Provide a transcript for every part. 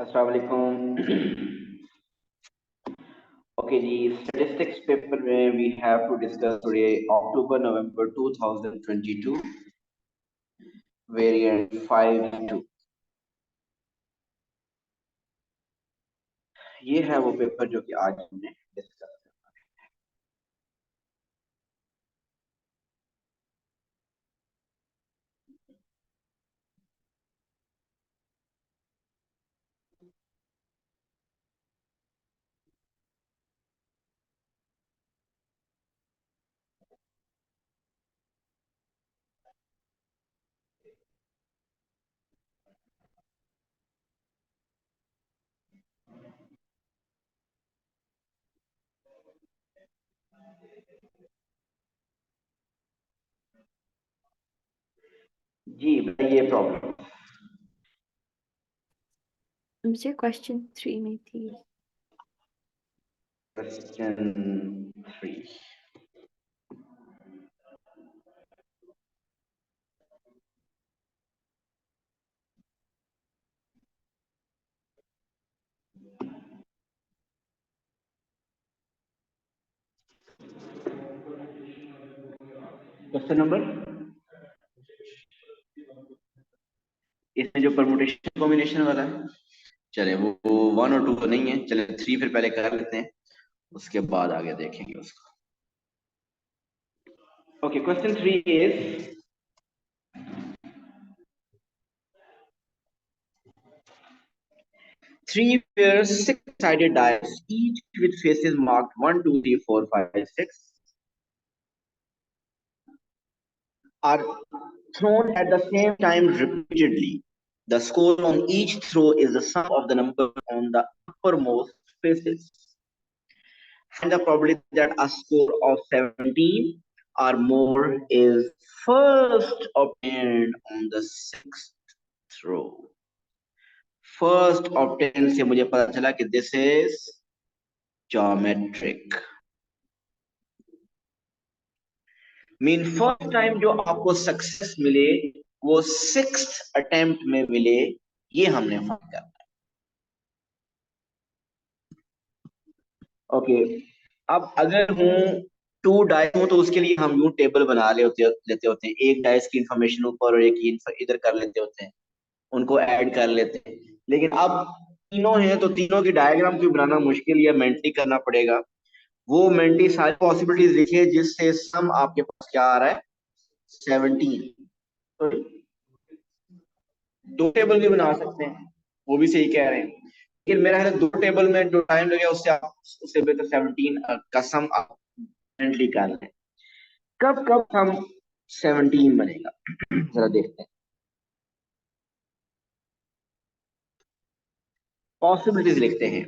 अस्सलाम वालेकुम। ओके जी, स्टैटिस्टिक्स पेपर में we have to discuss today October November 2022 variant 5-2। ये है वो पेपर जो कि आज हमने डिस्कस करना है जी। बताइए प्रॉब्लम। मुझे क्वेश्चन 3 में थी। क्वेश्चन 3। क्वेश्चन नंबर, इसमें जो परमुटेशन कॉम्बिनेशन वाला है, चले वो 1 और 2 तो नहीं है, चले 3 फिर पहले कर लेते हैं, उसके बाद आगे देखेंगे उसको। Okay, question 3 is three pairs six-sided dice, each with faces marked 1, 2, 3, 4, 5, 6, are thrown at the same time repeatedly. The score on each throw is the sum of the number on the uppermost faces. Find the probability that a score of 17 or more is first obtained on the sixth throw. First obtained से मुझे पता चला कि this is geometric. Mean first time जो आपको success मिले वो 6th attempt में मिले, ये हमने फाइंड करना है। ओके, अब अगर हूं 2 डाइस हूं तो उसके लिए हम यूं टेबल बना लेते होते हैं, एक डाइस की इंफॉर्मेशन ऊपर और एक इधर कर लेते होते हैं, उनको ऐड कर लेते हैं। लेकिन अब तीनों हैं तो तीनों की डायग्राम क्यों बनाना मुश्किल, या मेंटली करना पड़ेगा। वो मेंटली सारी पॉसिबिलिटीज लिखिए जिससे सम आपके पास क्या आ रहा है, 17। दो टेबल भी बना सकते हैं, वो भी सही कह रहे हैं, लेकिन मेरा है 2 टेबल में जो टाइम लगेगा उससे बेहतर 17 का सम आप करंटली कर लें। कब कब हम 17 बनेगा जरा देखते हैं। पॉसिबिलिटीज लिखते हैं।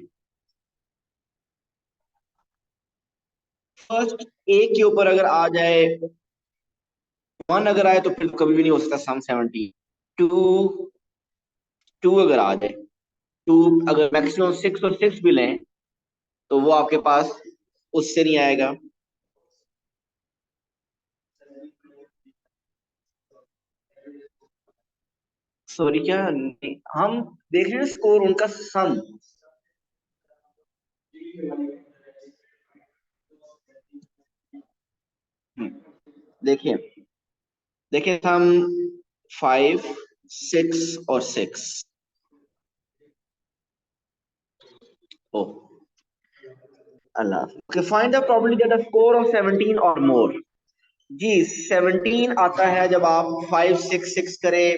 फर्स्ट ए के ऊपर अगर आ जाए 1, अगर आए तो फिर कभी भी नहीं हो सकता सम 17। 2 अगर आ जाए, 2 अगर मैक्सिमम 6 और 6 भी लें तो वो आपके पास उससे नहीं आएगा। सॉरी, क्या नहीं, हम देख रहे हैं स्कोर उनका सम। देखिए देखिए सम 5, 6 और 6। ओ अल्लाह। Okay, find the probability that a score of 17 or मोर। जी, 17 आता है जब आप 5 6 6 करें,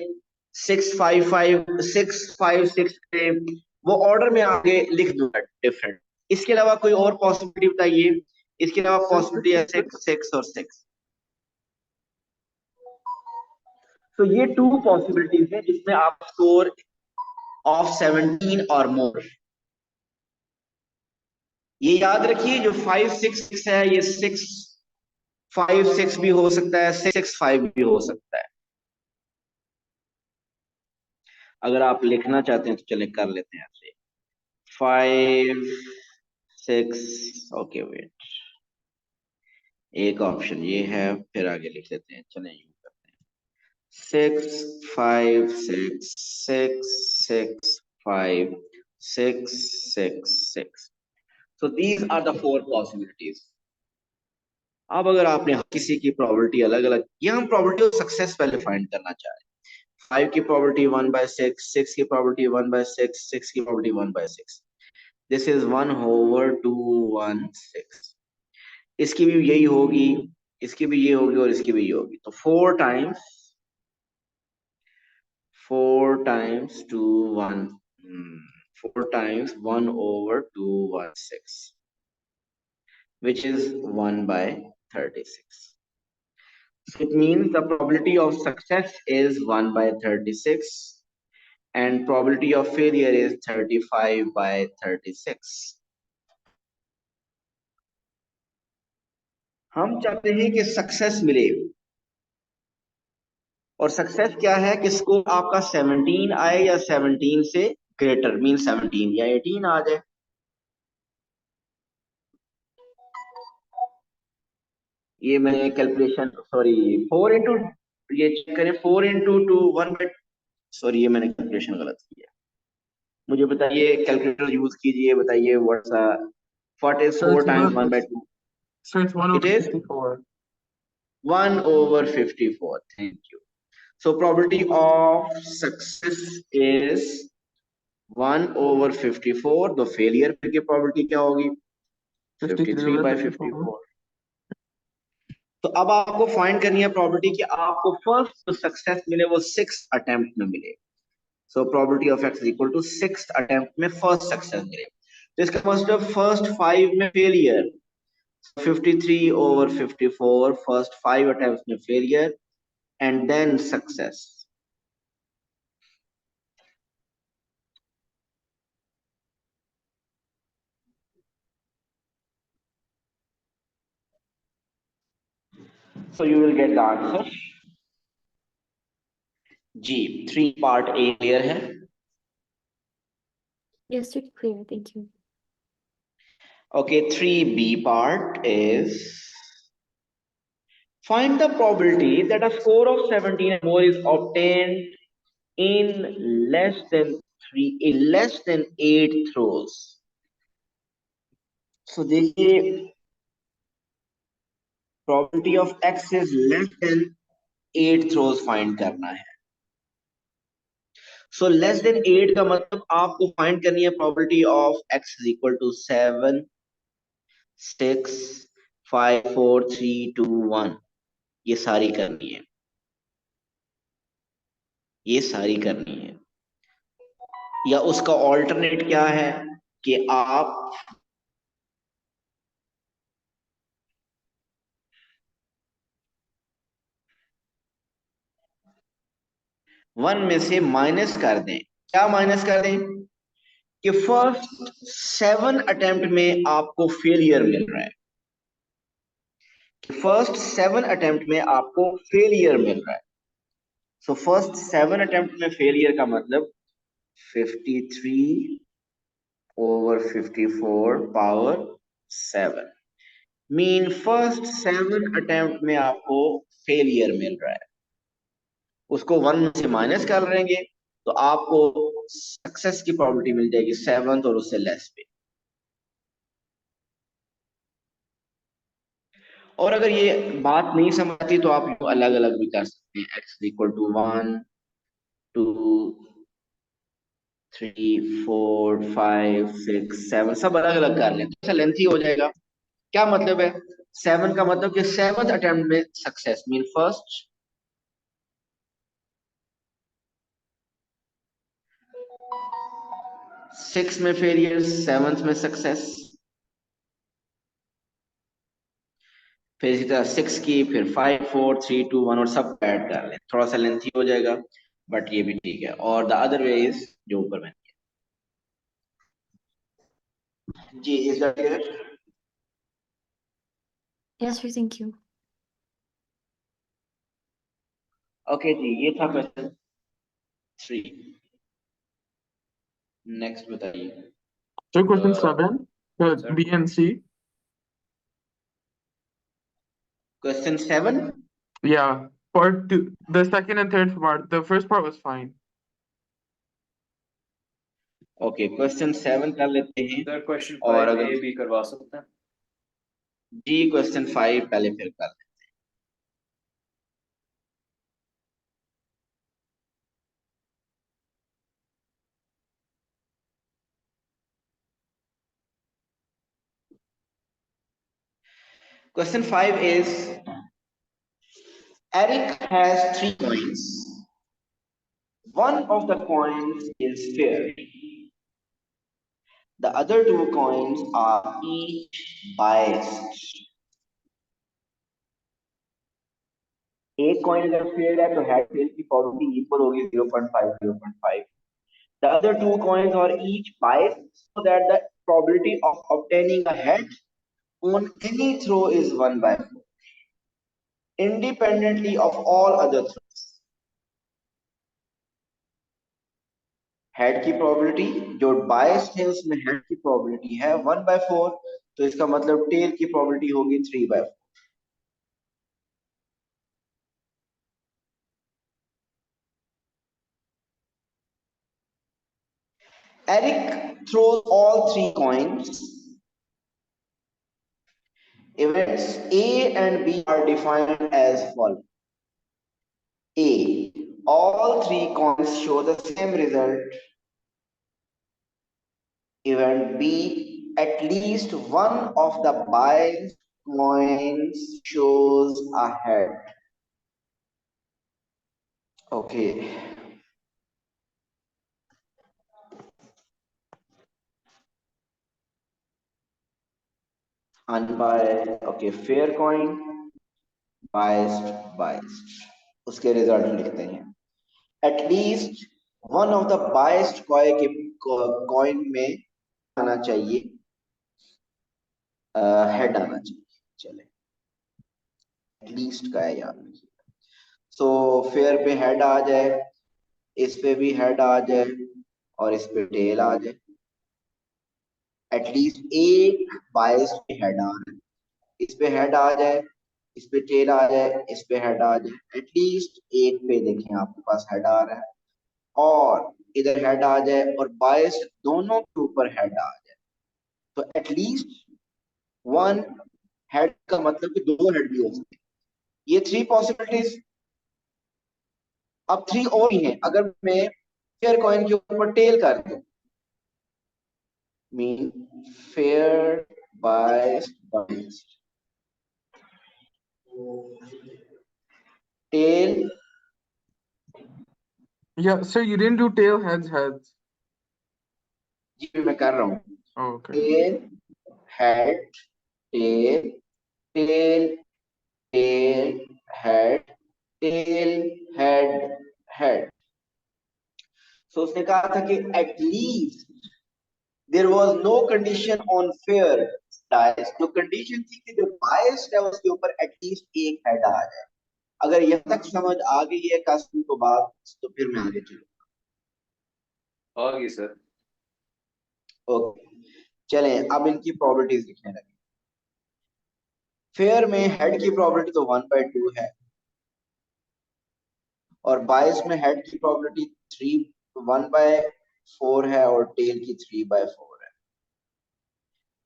6 5 5 6 5 6 करें, वो ऑर्डर में आगे लिख दूंगा डिफरेंट। इसके अलावा कोई और पॉसिबिलिटी बताइए। इसके अलावा पॉसिबिलिटी है 6 6 और 6। तो ये 2 पॉसिबिलिटीज है जिसमें आप स्कोर ऑफ 17 और मोर। ये याद रखिए, जो 5 6 6 है ये 6 5 6 भी हो सकता है, 6 5 भी हो सकता है। अगर आप लिखना चाहते हैं तो चले कर लेते हैं ऐसे, 5 6। ओके वेट, एक ऑप्शन ये है, फिर आगे लिख लेते हैं, चले यूं करते हैं, 6 5 6 6 6 5 6, 6, 6. So these are the four possibilities. अब अगर आपने किसी की प्रोबेबिलिटी अलग अलग, ये हम प्रोबेबिलिटी ऑफ सक्सेस पहले फाइंड करना चाह रहे हैं। 5 की प्रोबेबिलिटी 1/6, 6 की प्रोबेबिलिटी 1/6, 6 की प्रोबेबिलिटी 1/6। This is 1/216। इसकी भी यही होगी, इसकी भी ये होगी और इसकी भी ये होगी। तो 4 times 1/216, which is 1/36. So it means the probability of success is 1/36 and probability of failure is 35/36. हम चाहते हैं कि सक्सेस मिले, और सक्सेस क्या है कि स्कोर आपका 17 आए या 17 से ग्रेटर, मीन 17 या 18 आ जाए। ये मैंने कैलकुलेशन, सॉरी 4 इंटू, ये चेक करें 4 इंटू 2 1, सॉरी ये मैंने कैलकुलेशन गलत किया। मुझे बताइए, कैलकुलेटर यूज कीजिए, बताइए what is 4 times 1/2? So it's 1 over It is 54. 1/54. Thank you. So probability of success is 1/54. तो फेलियर की probability क्या होगी? 53/54. तो अब आपको फाइंड करनी है probability कि आपको फर्स्ट जो सक्सेस मिले वो 6th अटेम्प्ट में मिले। So probability of x is equal to 6th attempt में first success मिले। तो इसका मतलब first 5 में failure, 53/54, first 5 attempts में failure and then success. So you will get the answer. G, 3 part A clear है? Yes, sir, clear. Thank you. Okay, 3B part is find the probability that a score of 17 or more is obtained in less than 8 throws. So देखिए, probability of x is less than 8 throws find करना है। So less than 8 का मतलब आपको find करनी है probability of x is equal to 7, 6, 5, 4, 3, 2, 1। ये सारी करनी है, ये सारी करनी है। या उसका ऑल्टरनेट क्या है कि आप 1 में से माइनस कर दें। क्या माइनस कर दें? कि फर्स्ट 7 अटेम्प्ट में आपको फेलियर मिल रहा है, फर्स्ट 7 अटेम्प्ट में आपको फेलियर मिल रहा है। सो फर्स्ट 7 अटेम्प्ट में फेलियर का मतलब 53/54 पावर 7, मीन फर्स्ट 7 अटेम्प्ट में आपको फेलियर मिल रहा है। उसको 1 में से माइनस कर लेंगे तो आपको सक्सेस की प्रोबेबिलिटी मिल जाएगी 7 और उससे लेस पे। और अगर ये बात नहीं समझती तो आप अलग अलग भी कर सकते हैं। x इक्वल टू 1, 2, 3, 4, 5, 6, 7 सब अलग अलग कर लें तो लेंथी हो जाएगा। क्या मतलब है? 7 का मतलब कि 7th अटेम्प्ट में सक्सेस, मीन फर्स्ट 6 में फेलियर, 7th में सक्सेस। फिर इसी तरह 6 की, फिर 5, 4, 3, 2, 1 और सब ऐड कर लें। थोड़ा सा लेंथी हो जाएगा बट ये भी ठीक है। और द अदर वे इज जो ऊपर में जी। Is that clear? Yes, sir, thank you. Okay जी, ये था क्वेश्चन 3। नेक्स्ट बताइए। So question 7, sir. B and C. Question 7, Yeah, part 2, the second and third part. The first part was fine. Okay, question 7 कर लेते हैं। Sir question और 5 अगर A B करवा सकते हैं? जी, क्वेश्चन 5 पहले फिर कर लेते हैं। Question 5 is Eric has 3 coins. One of the coins is fair. The other 2 coins are each biased. एक कॉइन अगर फेयर है तो हेड टेल की प्रोबेबिलिटी इक्वल होगी 0.5 0.5. The other 2 coins are each biased so that the probability of obtaining a head on any throw is 1/4, independently of all other throws. Head की probability जो biased है उसमें head की probability है 1/4, तो इसका मतलब टेल की प्रोबेबिलिटी होगी 3/4. Eric throws all 3 coins. Events A and B are defined as follows. A. All 3 coins show the same result. Event B. At least one of the biased coins shows a head. Okay. Unbiased, okay, fair coin, biased. उसके result लिखते हैं. At least one of the biased coin में आना चाहिए, head आना चाहिए. चले, at least का है यार. सो फेयर पे हेड आ जाए, इस पे भी हेड आ जाए और इस पे टेल आ जाए. एटलीस्ट एक बायस्ड पे हेड आ रहा है, इस पे हेड आ जाए, इस पे टेल आ जाए, इस पे हेड आ जाए. एटलीस्ट एक पे देखें आपके पास हेड आ रहा है और इधर हेड आ जाए और बायस्ड दोनों के ऊपर हेड आ जाए, तो एटलीस्ट वन हेड का मतलब कि 2 हेड भी हो सकते हैं. ये 3 पॉसिबिलिटीज. अब 3 और ही हैं. अगर मैं फेयर कॉइन के ऊपर टेल कर दूं, mean fair biased tail. Yeah, sir, you didn't do tail, heads. जी मैं कर रहा हूँ. Oh, okay. Tail head tail tail tail head tail head head. So उसने कहा था कि at least there was no condition on fair dice. जो कंडीशन थी कि जो बायस्ड है उसके ऊपर एटलीस्ट एक हेड आ जाए. अगर यहां तक समझ आ गई है कासिम को बात, तो फिर मैं आगे चलूँ. आ गई सर. ओके, चलें अब इनकी प्रोबेबिलिटीज लिखने लगे. फेयर में हेड की प्रोबेबिलिटी तो 1/2 है और बायस में हेड की प्रोबेबिलिटी 1/4 है और टेल की 3/4 है.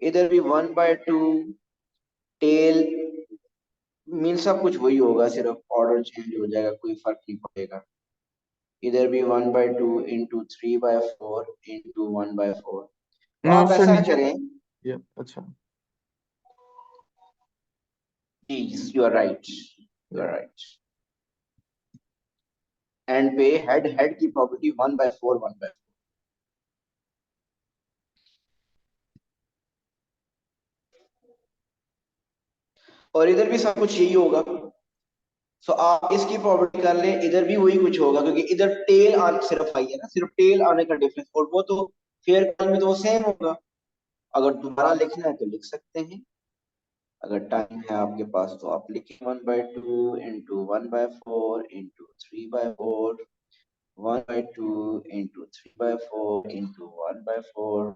इधर भी 1/2 टेल मीन सब कुछ वही होगा, सिर्फ ऑर्डर चेंज हो जाएगा, कोई फर्क नहीं पड़ेगा. इधर भी 1/2 इंटू 3/4 इंटू 1/4. तो No, आप sir. ऐसा करें. Yeah, अच्छा. You are right, you are right. End पे हेड की प्रोबेबिलिटी 1/4. और इधर भी सब कुछ यही होगा. सो आप इसकी प्रोबेबिलिटी कर लें, इधर भी वही कुछ होगा क्योंकि इधर टेल सिर्फ आई है ना, सिर्फ टेल आने का डिफरेंस, और वो तो फेयर कॉइन में तो वो सेम होगा. अगर दोबारा लिखना है तो लिख सकते हैं, अगर टाइम है आपके पास तो आप लिखें 1/2 into 1/4 into 3/4, 1/2 into 3/4 into 1/4,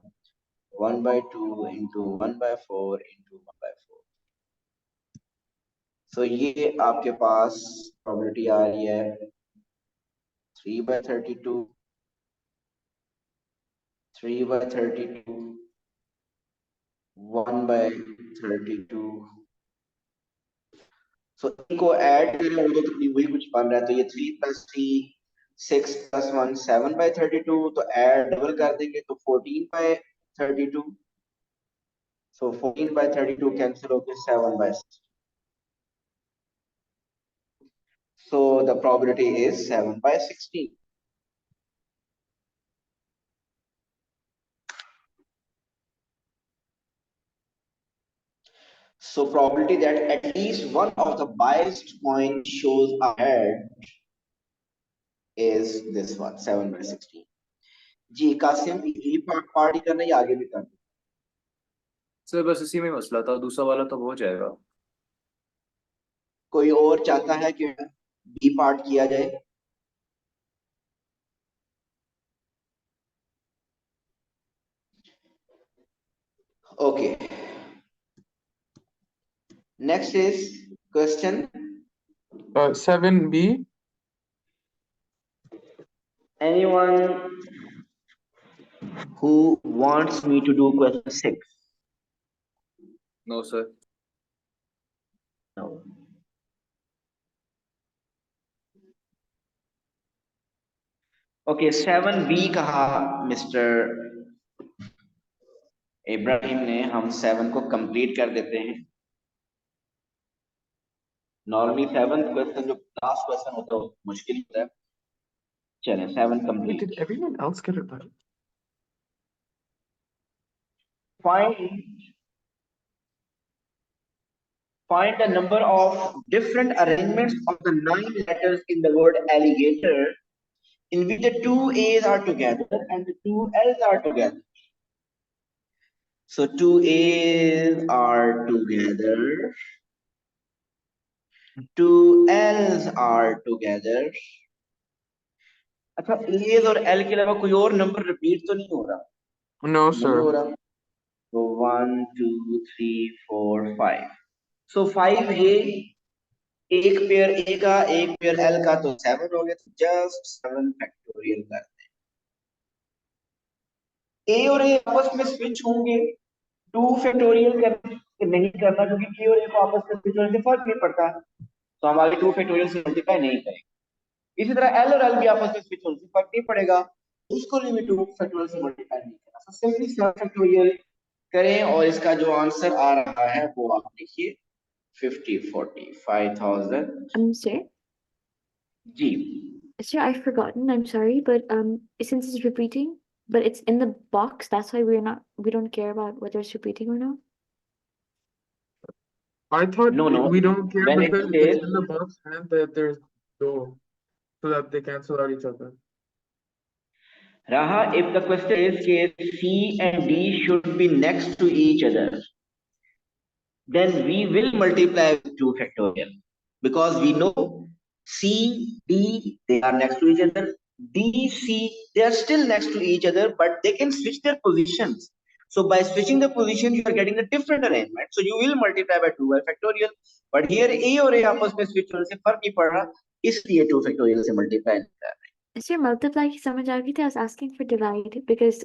1/2 into 1/4 into 1/4. तो ये आपके पास प्रोबेबिलिटी आ रही है 3/32, 3 by 32, 1 by 32. So इनको ऐड करें वो तो तकरीबन वही कुछ बन रहा है, तो ये 3 plus 3 6 plus 1 7 by 32, तो ऐड डबल कर देंगे तो 14 by 32. So 14 by 32 cancel होके 7 by 6. So the probability is 7 by 16. So probability that at least one of the biased points shows a head is this one, 7 by 16. जी कासिम, ये party करना या आगे भी करना? सर बस इसी में मसला था, दूसरा वाला तो हो जाएगा। कोई और चाहता है कि बी पार्ट किया जाए? Okay. Next is question 7B. Anyone who wants me to do question 6? No sir. No. Okay, 7B कहा मिस्टर इब्राहिम ने, हम 7 को कंप्लीट कर देते हैं। नॉर्मली 7th क्वेश्चन जो लास्ट क्वेश्चन होता है मुश्किल होता है। चलें 7 Wait, complete. did everyone else get it right? Find the number of different arrangements of the 9 letters in the word alligator in which the 2 A's are together and the 2 L's are together. So 2 A's are together, 2 L's are together. अच्छा, A's और L के अलावा कोई और number repeat तो नहीं हो रहा? No, नहीं हो sir. रहा। तो 1 2 3 4 5. So 5 ये एक पेयर ए का एक पेयर एल का, तो 7 हो गया। तो जस्ट 7 फैक्टोरियल करते हैं। ए और ए आपस में स्विच होंगे, 2 फैक्टोरियल नहीं करना, क्योंकि ए और ए को आपस में स्विच होने से फर्क नहीं पड़ता, तो हम आगे 2 फैक्टोरियल से मल्टीप्लाई नहीं करेंगे। इसी तरह एल और एल भी आपस में स्विच होने से फर्क नहीं पड़ेगा, उसको भी 2 फैक्टोरियल से मल्टीप्लाई नहीं करना। तो सिंपली 7 फैक्टोरियल करें और इसका जो आंसर आ रहा है वो आप देखिए 50 40 5000 Sir, ji. sir, I've forgotten. I'm sorry, but since it's repeating, but it's in the box, that's why we don't care about whether it's repeating or not. I thought No, we don't care when it because says it's in the box and that there's no, so that they cancel out each other. Raha, if the question is C and D should be next to each other, then we will multiply with 2 factorial, because we know C, D, they are next to each other. D, C, they are still next to each other, but they can switch their positions. So by switching the position, you are getting a different arrangement. So you will multiply by 2 by factorial. But here A और A आपस में switch होने से फर्क नहीं पड़ रहा, इसलिए 2 factorial से multiply नहीं कर रहे। Sir, multiply की समझ आ गई थी. I was asking for divide because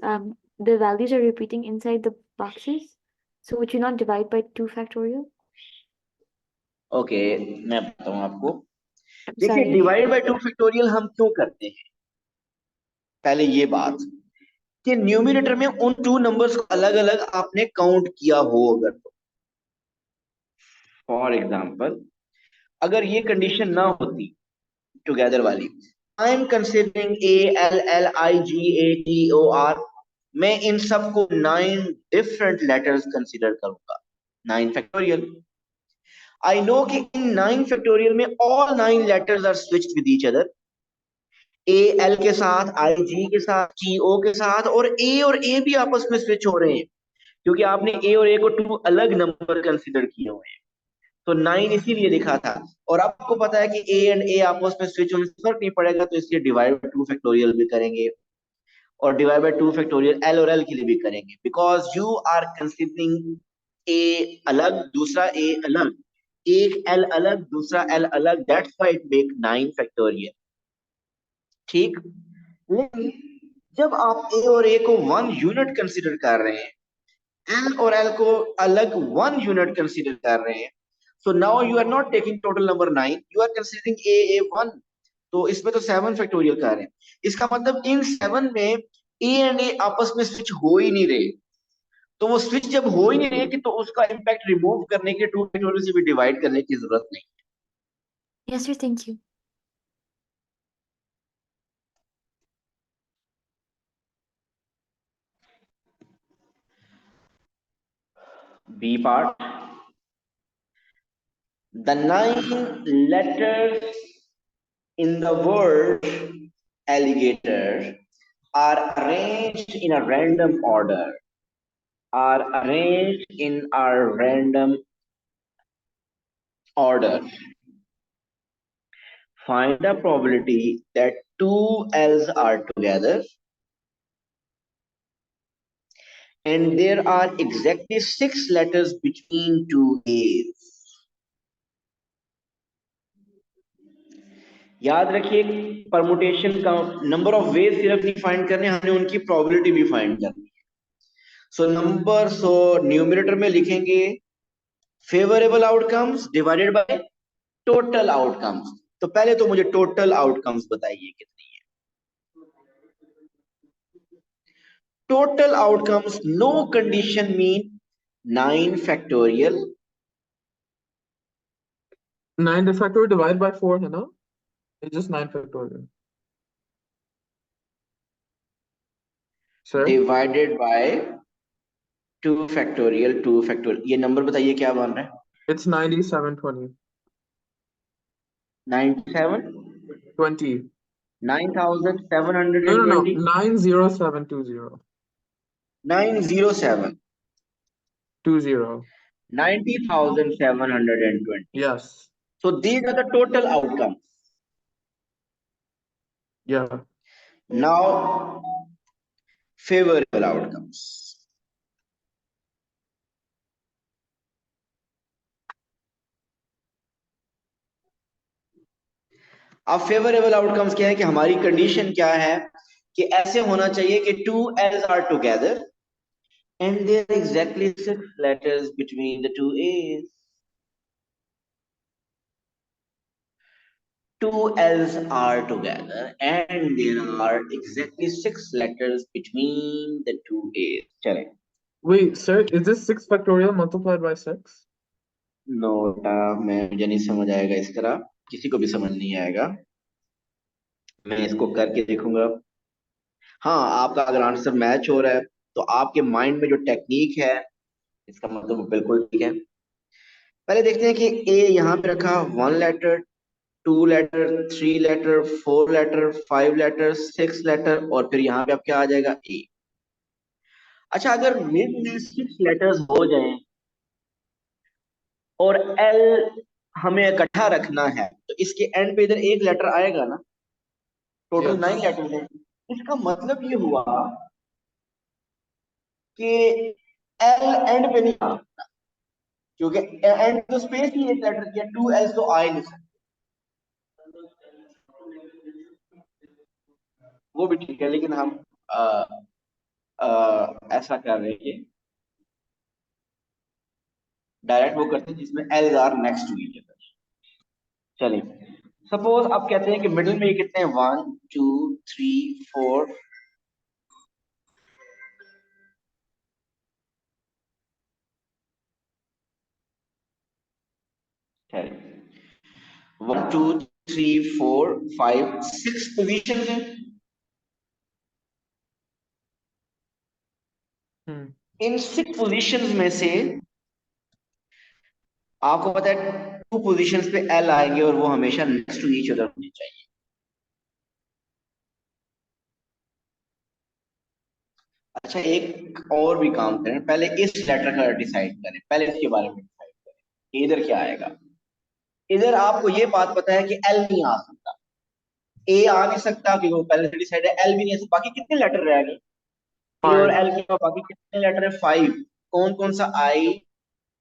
the values are repeating inside the boxes. So would you not divide by 2 factorial? Okay, मैं बताऊं आपको। I'm देखिए, sorry. डिवाइड बाय 2 फैक्टोरियल हम क्यों करते हैं? पहले ये बात कि न्यूमरेटर में उन 2 नंबर्स को अलग अलग आपने काउंट किया हो, अगर तो फॉर एग्जांपल अगर ये कंडीशन ना होती टुगेदर वाली, I am considering A L L I G A T O R, मैं इन सबको 9 डिफरेंट लेटर्स कंसीडर करूंगा, 9 फैक्टोरियल। आई नो कि इन 9 फैक्टोरियल में all 9 letters are switched with each other, A L के साथ, आई जी के साथ, टी ओ के साथ, और ए भी आपस में स्विच हो रहे हैं, क्योंकि आपने ए और ए को 2 अलग नंबर कंसीडर किए हुए हैं। तो 9 इसीलिए लिखा था, और आपको पता है कि ए एंड ए आपस में स्विच होने से फर्क नहीं पड़ेगा, तो इसलिए डिवाइड बाय 2 फैक्टोरियल भी करेंगे और डिवाइड बाय 2 फैक्टोरियल एल और एल के लिए भी करेंगे, बिकॉज यू आर कंसीडरिंग ए अलग दूसरा ए अलग, एक एल अलग दूसरा एल अलग, that's why it make 9 factorial. ठीक, लेकिन जब आप ए और ए को 1 यूनिट कंसीडर कर रहे हैं, एल और एल को अलग 1 यूनिट कंसीडर कर रहे हैं, so now you are not taking total number 9, you are considering a 1। तो इसमें तो 7 फैक्टोरियल कर रहे हैं, इसका मतलब इन 7 में ए एंड ए आपस में स्विच हो ही नहीं रहे। तो वो स्विच जब हो ही नहीं रहे कि तो उसका इंपैक्ट रिमूव करने के 2 फैक्टोरियल से भी डिवाइड करने की जरूरत नहीं। Yes, sir. Thank you. B part. The 9 letters in the word alligator are arranged in a random order. Are arranged in a random order. Find the probability that 2 L's are together and there are exactly 6 letters between 2 A's. याद रखिए, permutation का number of ways सिर्फ नहीं find करने, हमने उनकी probability भी find करनी है। सो नंबर, सो न्यूमरेटर में लिखेंगे favourable outcomes divided by total outcomes. तो पहले तो मुझे टोटल आउटकम्स बताइए कितनी है। Total outcomes no condition mean 9 factorial. 9 factorial divided by 4 है ना? It's just 9 factorial. Sir? Divided by 2 factorial 2 factorial. ये नंबर बताइए क्या बन रहा है? It's 9720. 97 20. 9720 90720. 907 20. 90,720. Yes. So these are the total outcomes. Yeah. Now, favorable outcomes. अब फेवरेबल आउटकम्स क्या है कि हमारी कंडीशन क्या है कि ऐसे होना चाहिए कि 2 L's are together and there are exactly 6 letters between the 2 A's. 2 L's are together and there are exactly 6 letters between the 2 A's. चलें। Wait, sir, is this 6 factorial multiplied by 6? No मुझे नहीं समझ आएगा इस तरह, किसी को भी समझ नहीं आएगा। मैं इसको करके देखूंगा। हाँ, आपका अगर आंसर मैच हो रहा है तो आपके माइंड में जो टेक्निक है इसका मतलब बिल्कुल ठीक है। पहले देखते हैं कि ए यहाँ पे रखा 1 letter 2 letter 3 letter 4 letter 5 letter 6 letter और फिर यहाँ पे अब क्या आ जाएगा ए। अच्छा, अगर मिड में 6 लेटर्स हो जाएं और एल हमें इकट्ठा रखना है तो इसके एंड पे इधर एक लेटर आएगा ना। Total Yes. 9 लेटर है। इसका मतलब ये हुआ कि एल एंड पे नहीं आ सकता क्योंकि एंड तो स्पेस ही एक लेटर की 2 एल तो आ ही नहीं सकता। वो भी ठीक है, लेकिन हम ऐसा कर रहे हैं, डायरेक्ट वो करते हैं जिसमें L are next to each other. चलिए, सपोज आप कहते हैं कि मिडिल में ये कितने हैं 1 2 3 4 1 2 3 4 5 6 पोजीशन है। इन 6 पोजीशंस में से आपको पता है 2 पोजीशंस पे एल आएंगे और वो हमेशा नेक्स्ट टू ईच अदर होनी चाहिए। अच्छा, एक और भी काम करें, पहले इस लेटर का डिसाइड करें, पहले इसके बारे में डिसाइड करें इधर क्या आएगा। इधर आपको ये बात पता है कि एल नहीं आ सकता, ए आ नहीं सकता क्योंकि वो पहले से डिसाइड है, एल भी नहीं आ सकता। बाकी कितने लेटर रह गए? ए और एल के बाकी कितने लेटर है? 5। कौन कौन सा? आई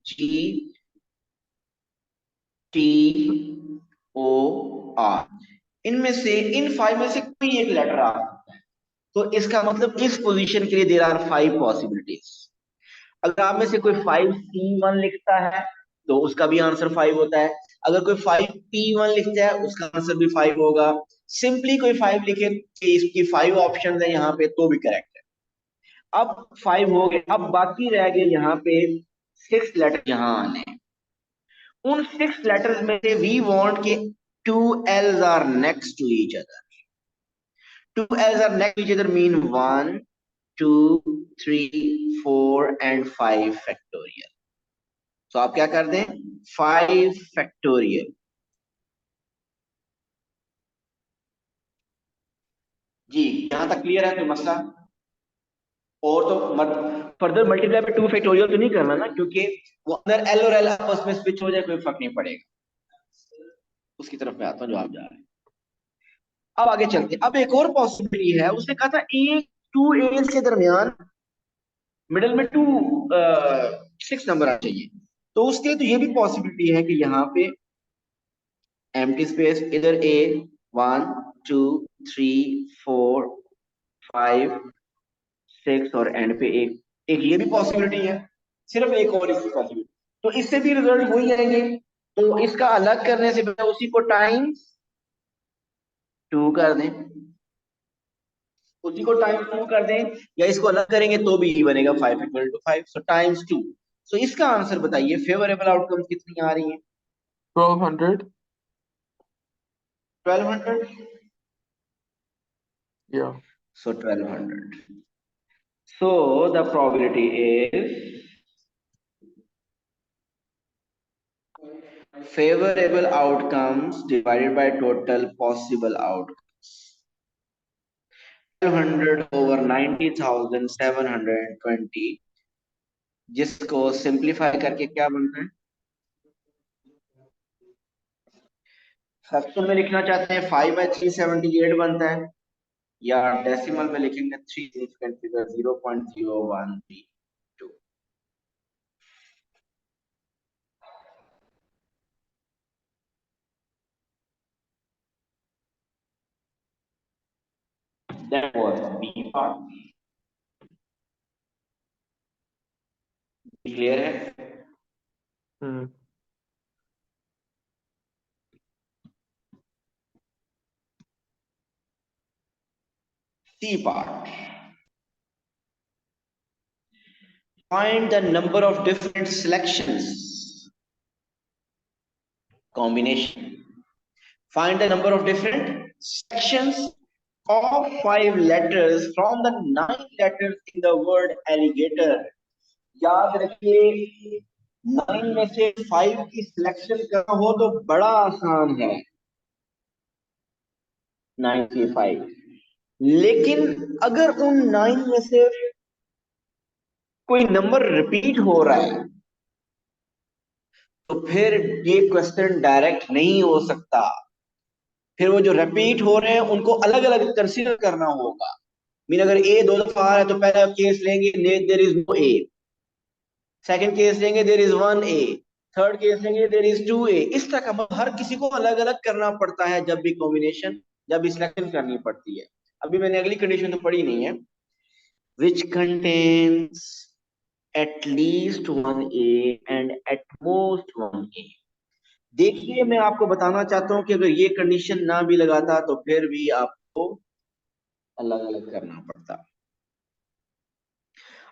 जी टी ओ आर। इनमें से इन 5 में से कोई एक लेटर आ सकता है। तो इसका मतलब इस पोजीशन के लिए देयर आर 5 पॉसिबिलिटीज। अगर आप में से कोई 5C1 लिखता है तो उसका भी आंसर 5 होता है। अगर कोई 5P1 लिखता है उसका आंसर भी 5 होगा। सिंपली कोई 5 लिखे कि इसकी 5 ऑप्शन है यहाँ पे तो भी करेक्ट है। अब 5 हो गए, अब बाकी रह गए यहाँ पे 6 लेटर यहाँ आने हैं। उन 6 लेटर्स में से वी वांट के 2 L's are next to each other. 2 L's are next to each other mean 1, 2, 3, 4 and 5 factorial. तो आप क्या कर दें 5 factorial। जी यहां तक क्लियर है कोई मसला? और तो फर्दर मल्टीप्लाई पे 2 फैक्टोरियल तो नहीं करना ना, क्योंकि वो अंदर एल और एल आपस में स्विच हो जाए कोई फर्क नहीं पड़ेगा। उसकी तरफ मैं आता हूं जो आप जा रहे हैं। अब आगे चलते हैं। अब एक और पॉसिबिलिटी है, उसने कहा था एक 2 एज के दरमियान मिडल में 6 नंबर आना चाहिए। तो उसके तो ये भी पॉसिबिलिटी है कि यहाँ पे एम्प्टी स्पेस इधर ए 1 2 3 4 5 6 और एंड पे एक ये भी पॉसिबिलिटी है। सिर्फ एक और इसकी पॉसिबिलिटी, तो इससे भी रिजल्ट वही आएंगे। तो इसका अलग करने से पहले उसी को टाइम्स 2 कर दें, उसी को टाइम्स 2 कर दें, या इसको अलग करेंगे तो भी ये बनेगा 5 इक्वल टू 5, सो टाइम्स 2। सो इसका आंसर बताइए फेवरेबल आउटकम कितनी आ रही है? 1200. 1200। Yeah. So 1200. So the probability is favorable outcomes divided by total possible outcomes. 1200 over 90,720, जिसको सिंप्लीफाई करके क्या बनता है? फ्रैक्शन में लिखना चाहते हैं 5/378 बनता है, या डेसिमल में लिखेंगे 3 significant figure 0.0132। That was B part. Clear है? Hmm. C part. Find the number of different selections. Combination. Find the number of different sections of 5 letters from the 9 letters in the word alligator. याद रखिए 9 में से 5 की selection करना हो तो बड़ा आसान है, 9 से 5। लेकिन अगर उन 9 में से कोई नंबर रिपीट हो रहा है तो फिर ये क्वेश्चन डायरेक्ट नहीं हो सकता। फिर वो जो रिपीट हो रहे हैं उनको अलग अलग कंसीडर करना होगा। मीन अगर ए 2 दफा आ रहा है तो पहला केस लेंगे there is no a, second case लेंगे there is 1 a, third case लेंगे देयर इज 2 ए। इस तरह का हर किसी को अलग अलग करना पड़ता है जब भी कॉम्बिनेशन, जब भी सिलेक्शन करनी पड़ती है। अभी मैंने अगली कंडीशन तो पढ़ी नहीं है, which contains at least 1A and at most 1A। देखिए मैं आपको बताना चाहता हूं कि अगर ये कंडीशन ना भी लगाता तो फिर भी आपको अलग अलग करना पड़ता।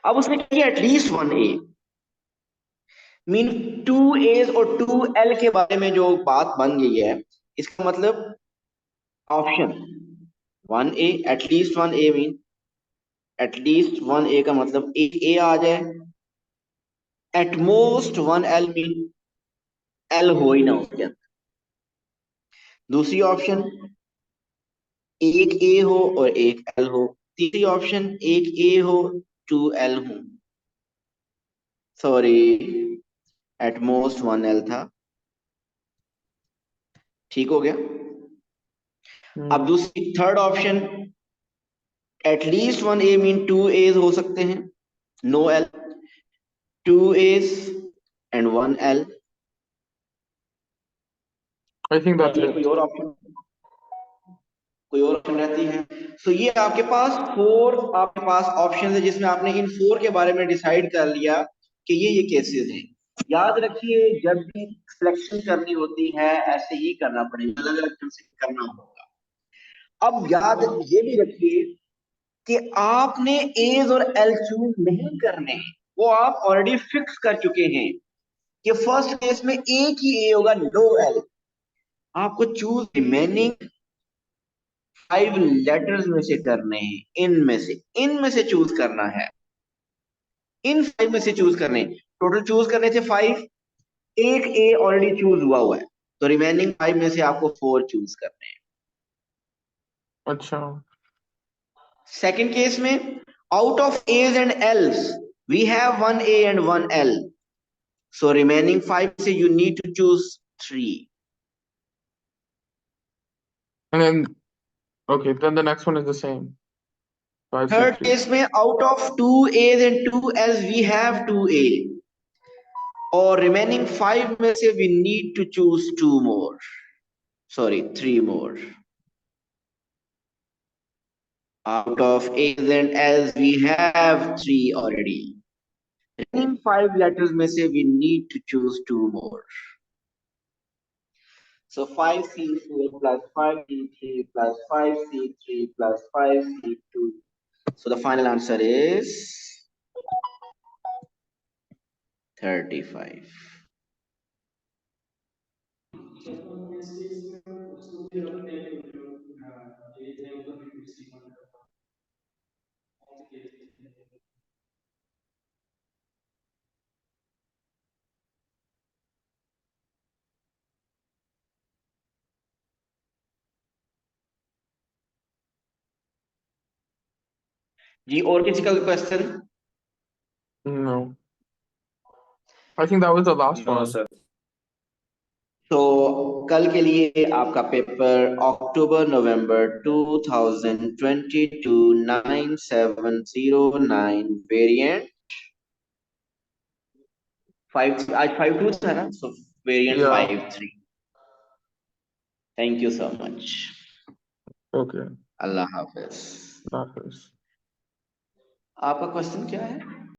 अब उसने किया एटलीस्ट 1A, मीन 2A's और 2L के बारे में जो बात बन गई है, इसका मतलब option 1A at least 1A mean at least 1A का मतलब एक A आ जाए, at most 1L mean L हो ही ना उसके अंदर। दूसरी ऑप्शन एक ए हो और एक एल हो। तीसरी ऑप्शन एक ए हो 2L हो। सॉरी एट मोस्ट 1L था, ठीक हो गया। अब Hmm. दूसरी third option at least 1A mean 2A's हो सकते हैं, no L, 2A's and 1L। I think that's कोई it. और ऑप्शन? कोई और ऑप्शन रहती है? तो ये आपके पास 4 आपके पास ऑप्शन है जिसमें आपने इन 4 के बारे में डिसाइड कर लिया कि ये केसेस हैं। याद रखिए जब भी सिलेक्शन करनी होती है ऐसे ही करना पड़ेगा, अलग अलग ढंग से करना होगा। अब याद ये भी रखिए कि आपने एज और एल चूज नहीं करने हैं, वो आप ऑलरेडी फिक्स कर चुके हैं कि फर्स्ट केस में एक ही ए होगा, नो एल। आपको चूज रिमेनिंग 5 लेटर्स में से करने हैं, इनमें से चूज करना है, इन 5 में से चूज करने। टोटल चूज करने थे 5, एक ए ऑलरेडी चूज हुआ है, तो रिमेनिंग 5 में से आपको 4 चूज करने हैं। अच्छा। सेकंड केस में out of A's and L's we have 1 A and 1 L, so remaining 5 से you need to choose 3. And then, okay, then the next one is the same. 5, 6, Third 3. case में out of 2 A's and 2 L's we have 2 A, और remaining 5 में से we need to choose 2 more, sorry 3 more. Out of A's and L's we have 3 already. Remaining 5 letters में से we need to choose 2 more. So 5C4 plus 5D3 plus 5C3 plus 5C2. So the final answer is 35. जी और किसी का question? No. I think that was the last No, one. sir. तो कल के लिए आपका पेपर अक्टूबर नवंबर 2022 9709 वेरिएंट 5, आज 52 था ना, so variant Yeah. 53। Thank you so much. Okay. अल्लाह हाफिज। That is. आपका क्वेश्चन क्या है?